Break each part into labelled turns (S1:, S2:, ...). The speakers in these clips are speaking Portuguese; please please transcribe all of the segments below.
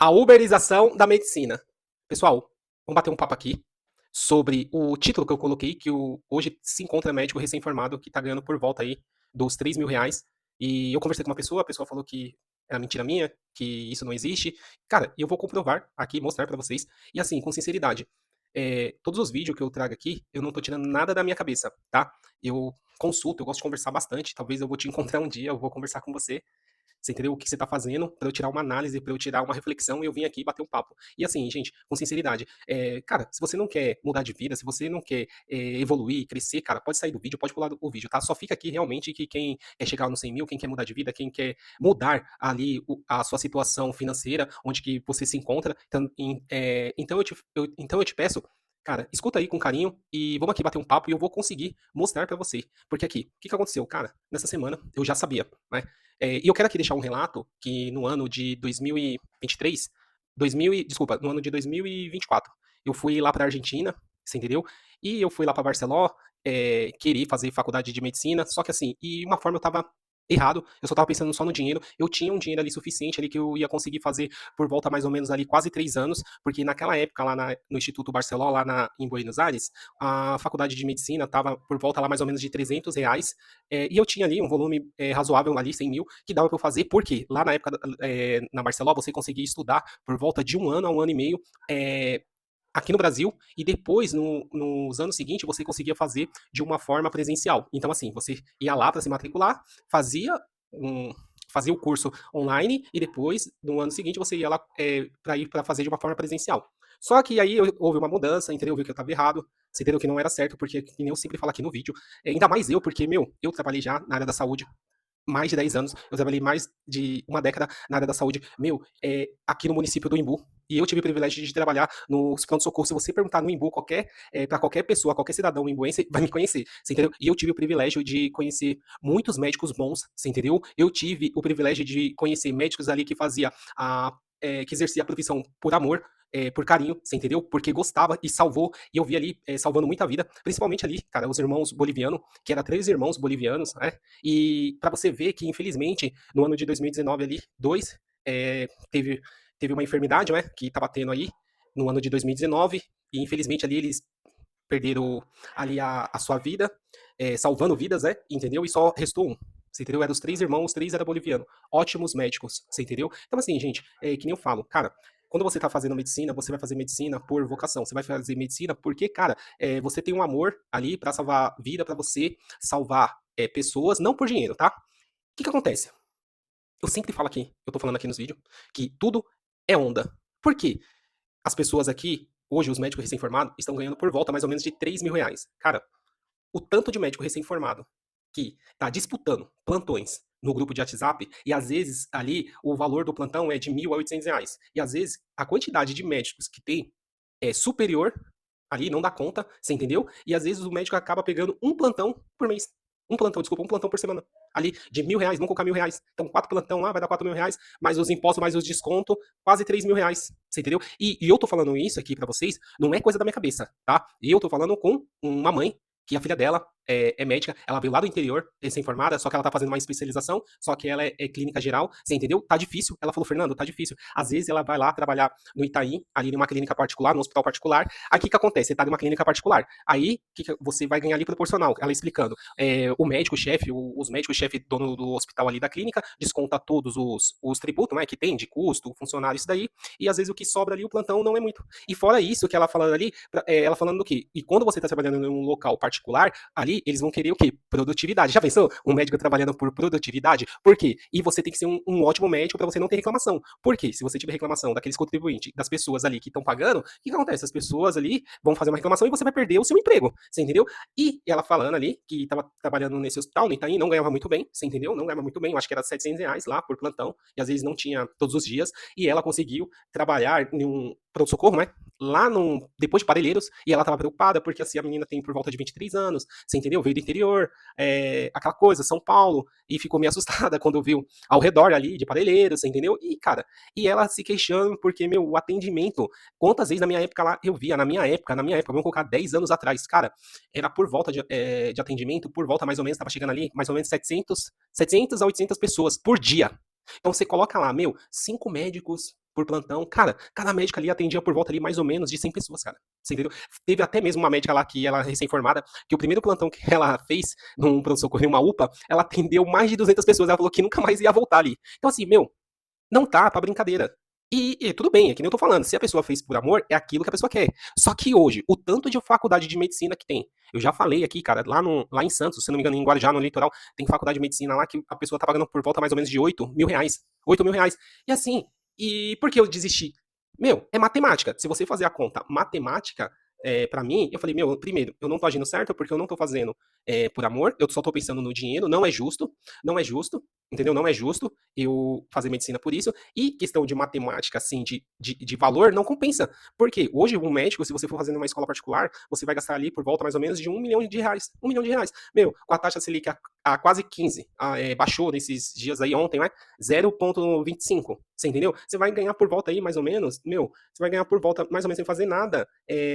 S1: A uberização da medicina. Pessoal, vamos bater um papo aqui sobre o título que eu coloquei, que hoje se encontra médico recém-formado que está ganhando por volta aí dos R$ 3.000. E eu conversei com uma pessoa, a pessoa falou que era mentira minha, que isso não existe. Cara, eu vou comprovar aqui, mostrar para vocês. E assim, com sinceridade, todos os vídeos que eu trago aqui, eu não tô tirando nada da minha cabeça, tá? Eu consulto, eu gosto de conversar bastante. Talvez eu vou te encontrar um dia, eu vou conversar com você. Você entendeu? O que você está fazendo para eu tirar uma análise, para eu tirar uma reflexão e eu vim aqui bater um papo. E assim, gente, com sinceridade, cara, se você não quer mudar de vida, se você não quer evoluir, crescer, cara, pode sair do vídeo, pode pular do vídeo, tá? Só fica aqui realmente que quem quer chegar nos 100 mil, quem quer mudar de vida, quem quer mudar ali a sua situação financeira, onde que você se encontra. Então eu te peço, cara, escuta aí com carinho e vamos aqui bater um papo e eu vou conseguir mostrar para você. Porque aqui, o que, que aconteceu? Cara, nessa semana eu já sabia, né? E eu quero aqui deixar um relato que no ano de 2023, desculpa, no ano de 2024, eu fui lá para a Argentina, você entendeu? E eu fui lá para Barcelona, queria fazer faculdade de medicina, só que assim, e uma forma eu tava errado, eu só tava pensando só no dinheiro, eu tinha um dinheiro ali suficiente ali que eu ia conseguir fazer por volta mais ou menos ali quase 3 anos, porque naquela época lá no Instituto Barceló, lá em Buenos Aires, a faculdade de medicina tava por volta lá mais ou menos de R$ 300, e eu tinha ali um volume razoável ali, 100 mil, que dava para eu fazer, porque lá na época, na Barcelona, você conseguia estudar por volta de 1 ano a 1 ano e meio, aqui no Brasil, e depois, nos anos seguintes, você conseguia fazer de uma forma presencial. Então, assim, você ia lá para se matricular, fazia um, fazia o curso online e depois, no ano seguinte, você ia lá para ir para fazer de uma forma presencial. Só que aí houve uma mudança, entendeu? Eu vi que eu estava errado, você entendeu que não era certo, porque, que nem eu sempre falo aqui no vídeo, ainda mais eu, porque, meu, eu trabalhei já na área da saúde mais de 10 anos, eu trabalhei mais de uma década na área da saúde, meu, aqui no município do Imbu, e eu tive o privilégio de trabalhar nos pronto-socorro. Se você perguntar no Imbu, para qualquer pessoa, qualquer cidadão imbuense, vai me conhecer, você entendeu? E eu tive o privilégio de conhecer muitos médicos bons, você entendeu? Eu tive o privilégio de conhecer médicos ali que que exercia a profissão por amor, por carinho, você entendeu? Porque gostava e salvou, e eu vi ali salvando muita vida, principalmente ali, cara, os irmãos bolivianos, que eram 3 irmãos bolivianos, né? E para você ver que, infelizmente, no ano de 2019 ali, teve, teve uma enfermidade, né, que estava tendo aí, no ano de 2019, e infelizmente ali eles perderam ali a sua vida, salvando vidas, né, entendeu? E só restou um. Você entendeu? Eram os 3 irmãos, os 3 eram bolivianos. Ótimos médicos, você entendeu? Então, assim, gente, que nem eu falo, cara, quando você tá fazendo medicina, você vai fazer medicina por vocação. Você vai fazer medicina porque, cara, você tem um amor ali para salvar vida, para você salvar pessoas, não por dinheiro, tá? O que que acontece? Eu sempre falo aqui, eu tô falando aqui nos vídeos, que tudo é onda. Por quê? As pessoas aqui, hoje, os médicos recém-formados, estão ganhando por volta mais ou menos de R$ 3.000. Cara, o tanto de médico recém-formado que tá disputando plantões no grupo de WhatsApp, e às vezes ali o valor do plantão é de R$ 1.000 a R$ 800. E às vezes a quantidade de médicos que tem é superior ali, não dá conta, você entendeu? E às vezes o médico acaba pegando um plantão por mês. Um plantão, desculpa, um plantão por semana. Ali, de R$ 1.000, vamos colocar R$ 1.000. Então, 4 plantão lá, vai dar R$ 4.000, mais os impostos, mais os descontos, quase R$ 3.000. Você entendeu? E eu tô falando isso aqui pra vocês, não é coisa da minha cabeça, tá? E eu tô falando com uma mãe que a filha dela é médica, ela veio lá do interior, recém-formada, só que ela tá fazendo uma especialização, só que ela é clínica geral, você entendeu? Tá difícil. Ela falou, Fernando, tá difícil. Às vezes ela vai lá trabalhar no Itaim, ali numa clínica particular, num hospital particular. Aí o que que acontece? Você tá numa clínica particular. Aí, o que você vai ganhar ali proporcional? Ela explicando. O médico-chefe, os médicos-chefe, dono do hospital ali da clínica, desconta todos os tributos, né, que tem de custo, funcionário, isso daí, e às vezes o que sobra ali, o plantão não é muito. E fora isso que ela falando ali, ela falando do quê? E quando você tá trabalhando em um local particular, ali eles vão querer o quê? Produtividade. Já pensou? Um médico trabalhando por produtividade? Por quê? E você tem que ser um ótimo médico para você não ter reclamação. Por quê? Se você tiver reclamação daqueles contribuintes, das pessoas ali que estão pagando, o que acontece? As pessoas ali vão fazer uma reclamação e você vai perder o seu emprego. Você entendeu? E ela falando ali que estava trabalhando nesse hospital, no Itaim, não ganhava muito bem, você entendeu? Não ganhava muito bem, eu acho que era R$ 700 lá por plantão, e às vezes não tinha todos os dias, e ela conseguiu trabalhar em um pronto-socorro, né? Lá depois de Parelheiros, e ela estava preocupada porque assim, a menina tem por volta de 23 anos, você entendeu? Veio do interior, aquela coisa, São Paulo, e ficou meio assustada quando viu ao redor ali de Parelheiros, você entendeu? E, cara, e ela se queixando porque, meu, o atendimento, quantas vezes na minha época lá eu via, na minha época, vamos colocar 10 anos atrás, cara, era por volta de atendimento, por volta mais ou menos, estava chegando ali, mais ou menos 700 a 800 pessoas por dia. Então você coloca lá, meu, 5 médicos por plantão. Cara, cada médica ali atendia por volta ali mais ou menos de 100 pessoas, cara. Você entendeu? Teve até mesmo uma médica lá que ela recém-formada, que o primeiro plantão que ela fez num pronto-socorro em uma UPA, ela atendeu mais de 200 pessoas. Ela falou que nunca mais ia voltar ali. Então, assim, meu, não tá pra brincadeira. E tudo bem, é que nem eu tô falando, se a pessoa fez por amor, é aquilo que a pessoa quer. Só que hoje, o tanto de faculdade de medicina que tem, eu já falei aqui, cara, lá, lá em Santos, se não me engano, em Guarujá, no litoral, tem faculdade de medicina lá que a pessoa tá pagando por volta mais ou menos de 8 mil reais. 8 mil reais. E assim, e por que eu desisti? Meu, é matemática. Se você fazer a conta matemática, pra mim, eu falei, meu, primeiro, eu não tô agindo certo porque eu não tô fazendo por amor, eu só tô pensando no dinheiro, não é justo, não é justo, entendeu? Não é justo eu fazer medicina por isso. E questão de matemática, assim, de valor, não compensa. Porque hoje, um médico, se você for fazendo uma escola particular, você vai gastar ali por volta mais ou menos de 1 milhão de reais. 1 milhão de reais. Meu, com a taxa Selic a quase 15, baixou nesses dias aí ontem, né? 0,25. Você entendeu? Você vai ganhar por volta aí, mais ou menos, meu, você vai ganhar por volta, mais ou menos sem fazer nada,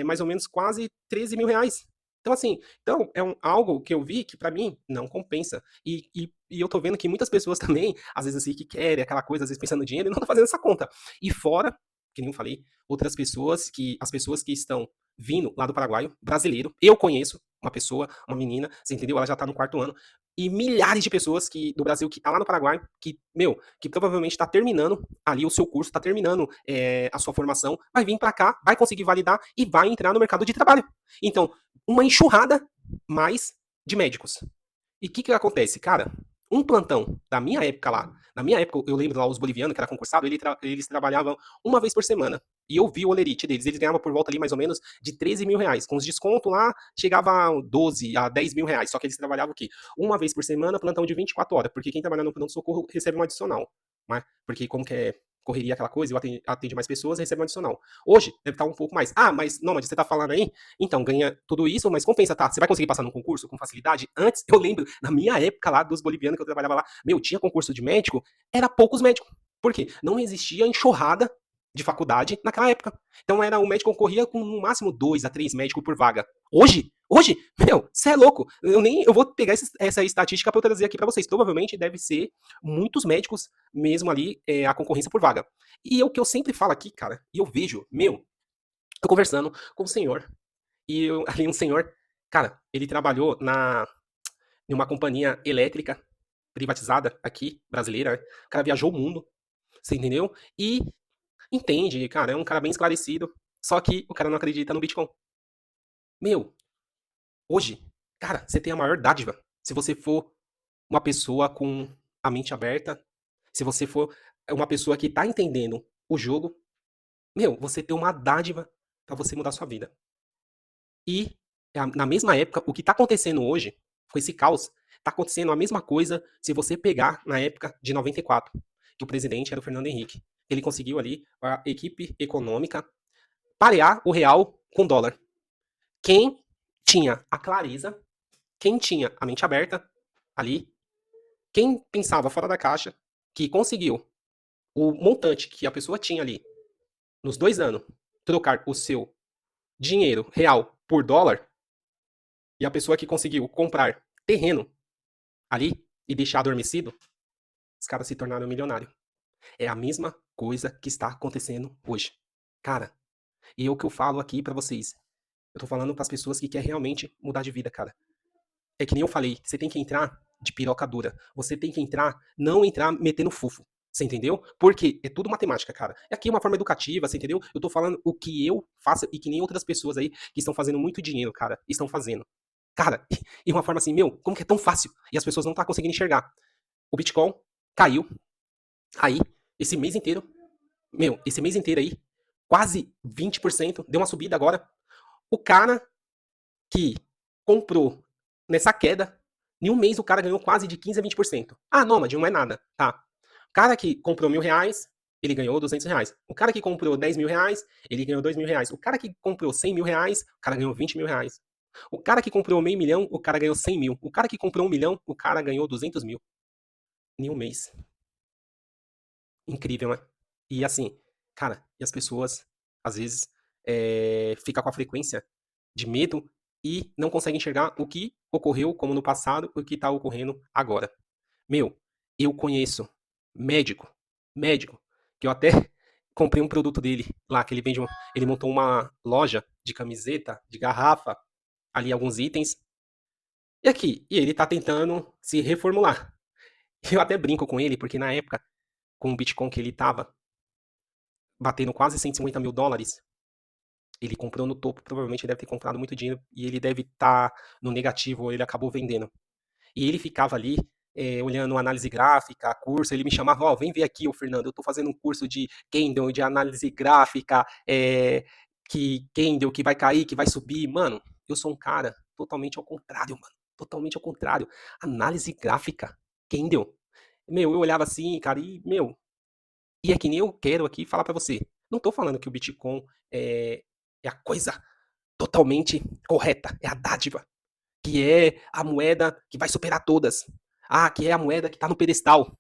S1: mais ou menos quase 13 mil reais. Então, assim, então, algo que eu vi que pra mim não compensa. E eu tô vendo que muitas pessoas também, às vezes assim, que querem aquela coisa, às vezes pensando no dinheiro, e não tá fazendo essa conta. E fora, que nem eu falei, outras pessoas as pessoas que estão vindo lá do Paraguai, brasileiro, eu conheço uma pessoa, uma menina, você entendeu? Ela já tá no quarto ano, e milhares de pessoas do Brasil que tá lá no Paraguai, que, meu, que provavelmente tá terminando ali o seu curso, tá terminando a sua formação, vai vir pra cá, vai conseguir validar e vai entrar no mercado de trabalho. Então, uma enxurrada mais de médicos. E o que acontece? Cara, um plantão da minha época lá, na minha época, eu lembro lá os bolivianos que era concursado, eles trabalhavam uma vez por semana. E eu vi o olerite deles, eles ganhavam por volta ali mais ou menos de 13 mil reais. Com os descontos lá, chegava a 12 a 10 mil reais. Só que eles trabalhavam o quê? Uma vez por semana, plantão de 24 horas. Porque quem trabalha no pronto-socorro recebe um adicional. Né? Porque como que é correria aquela coisa, eu atende mais pessoas, recebe um adicional. Hoje, deve estar um pouco mais. Ah, mas, não, mas você tá falando aí então, ganha tudo isso, mas compensa, tá? Você vai conseguir passar num concurso com facilidade? Antes, eu lembro, na minha época lá, dos bolivianos que eu trabalhava lá, meu, tinha concurso de médico, era poucos médicos. Por quê? Não existia enxurrada de faculdade naquela época. Então, era o médico concorria com no máximo 2 a 3 médicos por vaga. Hoje, meu, você é louco. Eu vou pegar essa estatística para eu trazer aqui para vocês. Provavelmente deve ser muitos médicos mesmo ali a concorrência por vaga. E é o que eu sempre falo aqui, cara, e eu vejo, meu, tô conversando com o senhor e ali um senhor, cara, ele trabalhou em uma companhia elétrica privatizada aqui, brasileira, né? O cara viajou o mundo, você entendeu? E entende, cara, é um cara bem esclarecido, só que o cara não acredita no Bitcoin. Meu, hoje, cara, você tem a maior dádiva. Se você for uma pessoa com a mente aberta, se você for uma pessoa que tá entendendo o jogo, meu, você tem uma dádiva pra você mudar a sua vida. E, na mesma época, o que está acontecendo hoje, com esse caos, está acontecendo a mesma coisa se você pegar na época de 94, que o presidente era o Fernando Henrique. Ele conseguiu ali, a equipe econômica, parear o real com o dólar. Quem tinha a clareza, quem tinha a mente aberta ali, quem pensava fora da caixa, que conseguiu o montante que a pessoa tinha ali nos 2 anos, trocar o seu dinheiro real por dólar, e a pessoa que conseguiu comprar terreno ali e deixar adormecido, os caras se tornaram milionários. É a mesma coisa que está acontecendo hoje. Cara, e é o que eu falo aqui pra vocês. Eu tô falando pras pessoas que querem realmente mudar de vida, cara. É que nem eu falei, você tem que entrar de piroca dura. Você tem que entrar, não entrar metendo fufo. Você entendeu? Porque é tudo matemática, cara. É aqui uma forma educativa, você entendeu? Eu tô falando o que eu faço e que nem outras pessoas aí que estão fazendo muito dinheiro, cara, estão fazendo. Cara, e uma forma assim, meu, como que é tão fácil? E as pessoas não estão conseguindo enxergar. O Bitcoin caiu aí esse mês inteiro. Meu, esse mês inteiro aí, quase 20%, deu uma subida agora. O cara que comprou nessa queda, em um mês o cara ganhou quase de 15 a 20%. Ah, Nômade, não é nada, tá? O cara que comprou R$ 1.000, ele ganhou R$ 200. O cara que comprou R$ 10.000, ele ganhou R$ 2.000. O cara que comprou R$ 100.000, o cara ganhou R$ 20.000. O cara que comprou meio milhão, o cara ganhou 100 mil. O cara que comprou 1 milhão, o cara ganhou 200 mil em um mês. Incrível, né? E assim, cara, e as pessoas, às vezes, ficam com a frequência de medo e não conseguem enxergar o que ocorreu como no passado e o que está ocorrendo agora. Meu, eu conheço médico, médico, que eu até comprei um produto dele lá, que ele vende ele montou uma loja de camiseta, de garrafa, ali alguns itens. E aqui, e ele tá tentando se reformular. Eu até brinco com ele, porque na época, com o Bitcoin que ele tava batendo quase US$ 150 mil, ele comprou no topo, provavelmente deve ter comprado muito dinheiro e ele deve estar no negativo, ou ele acabou vendendo. E ele ficava ali olhando análise gráfica, curso, ele me chamava, ó, vem ver aqui, ô Fernando, eu tô fazendo um curso de Candle, de análise gráfica, que Candle, que vai cair, que vai subir. Mano, eu sou um cara totalmente ao contrário, mano. Totalmente ao contrário. Análise gráfica, Candle. Meu, eu olhava assim, cara, e, meu, e é que nem eu quero aqui falar pra você. Não tô falando que o Bitcoin é a coisa totalmente correta, é a dádiva, que é a moeda que vai superar todas. Ah, que é a moeda que tá no pedestal.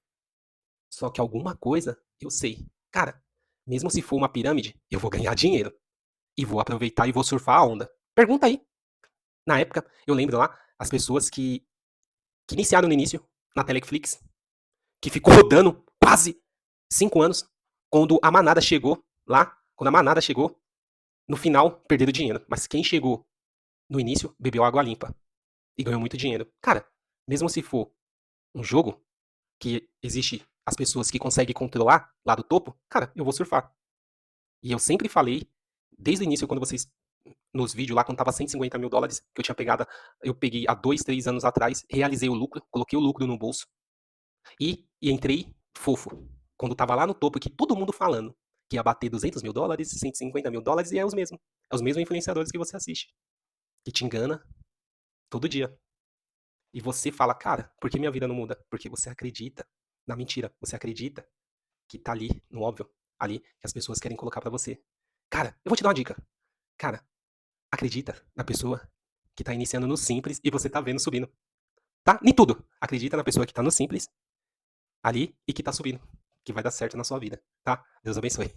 S1: Só que alguma coisa eu sei. Cara, mesmo se for uma pirâmide, eu vou ganhar dinheiro. E vou aproveitar e vou surfar a onda. Pergunta aí. Na época, eu lembro lá, as pessoas que iniciaram no início, na Teleflix, que ficou rodando quase 5 anos, quando a manada chegou lá, quando a manada chegou, no final, perderam dinheiro. Mas quem chegou no início, bebeu água limpa e ganhou muito dinheiro. Cara, mesmo se for um jogo que existe as pessoas que conseguem controlar lá do topo, cara, eu vou surfar. E eu sempre falei, desde o início, quando vocês, nos vídeos lá, quando tava US$ 150 mil, que eu tinha pegado, eu peguei há 2, 3 anos atrás, realizei o lucro, coloquei o lucro no bolso e entrei fofo. Quando tava lá no topo, que todo mundo falando que ia bater US$ 200 mil, US$ 150 mil, e é os mesmos. É os mesmos influenciadores que você assiste, que te engana todo dia. E você fala, cara, por que minha vida não muda? Porque você acredita na mentira. Você acredita que tá ali, no óbvio, ali, que as pessoas querem colocar pra você. Cara, eu vou te dar uma dica. Cara, acredita na pessoa que tá iniciando no simples e você tá vendo subindo. Tá? Nem tudo. Acredita na pessoa que tá no simples, ali, e que tá subindo. Que vai dar certo na sua vida. Tá? Deus abençoe.